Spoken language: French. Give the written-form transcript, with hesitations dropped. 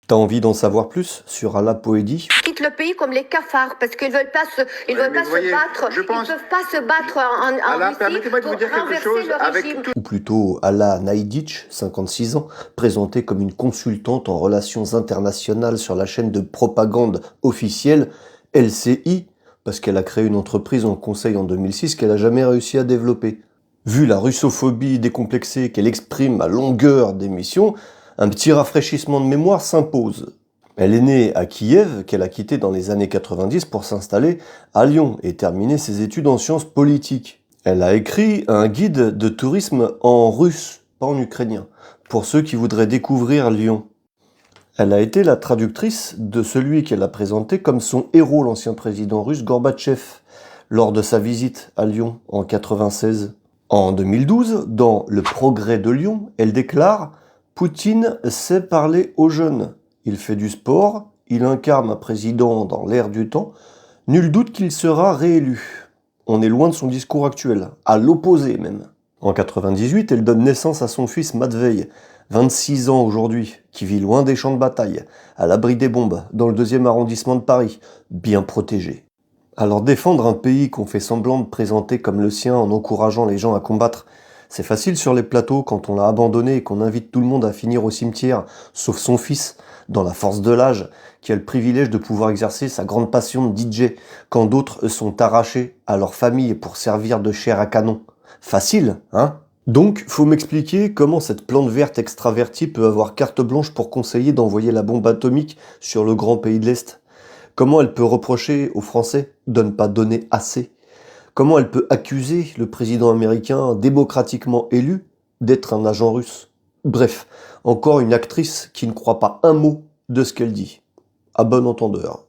T'as envie d'en savoir plus sur Allah Poédi? Quittent le pays comme les cafards parce qu'ils veulent pas se battre. Ils peuvent pas se battre en Allah, Russie permettez-moi de vous pour dire quelque renverser chose le avec régime. Ou plutôt Ala Naïdic, 56 ans, présentée comme une consultante en relations internationales sur la chaîne de propagande officielle LCI, parce qu'elle a créé une entreprise en conseil en 2006 qu'elle n'a jamais réussi à développer. Vu la russophobie décomplexée qu'elle exprime à longueur d'émission, un petit rafraîchissement de mémoire s'impose. Elle est née à Kiev, qu'elle a quitté dans les années 90 pour s'installer à Lyon et terminer ses études en sciences politiques. Elle a écrit un guide de tourisme en russe, pas en ukrainien, pour ceux qui voudraient découvrir Lyon. Elle a été la traductrice de celui qu'elle a présenté comme son héros, l'ancien président russe Gorbatchev, lors de sa visite à Lyon en 96. En 2012, dans Le Progrès de Lyon, elle déclare « Poutine sait parler aux jeunes. Il fait du sport, il incarne un président dans l'air du temps. Nul doute qu'il sera réélu. » On est loin de son discours actuel, à l'opposé même. En 98, elle donne naissance à son fils Matvei, 26 ans aujourd'hui, qui vit loin des champs de bataille, à l'abri des bombes, dans le 2e arrondissement de Paris, bien protégé. Alors défendre un pays qu'on fait semblant de présenter comme le sien en encourageant les gens à combattre, c'est facile sur les plateaux quand on l'a abandonné et qu'on invite tout le monde à finir au cimetière, sauf son fils, dans la force de l'âge, qui a le privilège de pouvoir exercer sa grande passion de DJ, quand d'autres sont arrachés à leur famille pour servir de chair à canon. Facile, hein? Donc, faut m'expliquer comment cette plante verte extravertie peut avoir carte blanche pour conseiller d'envoyer la bombe atomique sur le grand pays de l'Est. Comment elle peut reprocher aux Français de ne pas donner assez? Comment elle peut accuser le président américain démocratiquement élu d'être un agent russe? Bref, encore une actrice qui ne croit pas un mot de ce qu'elle dit. À bon entendeur.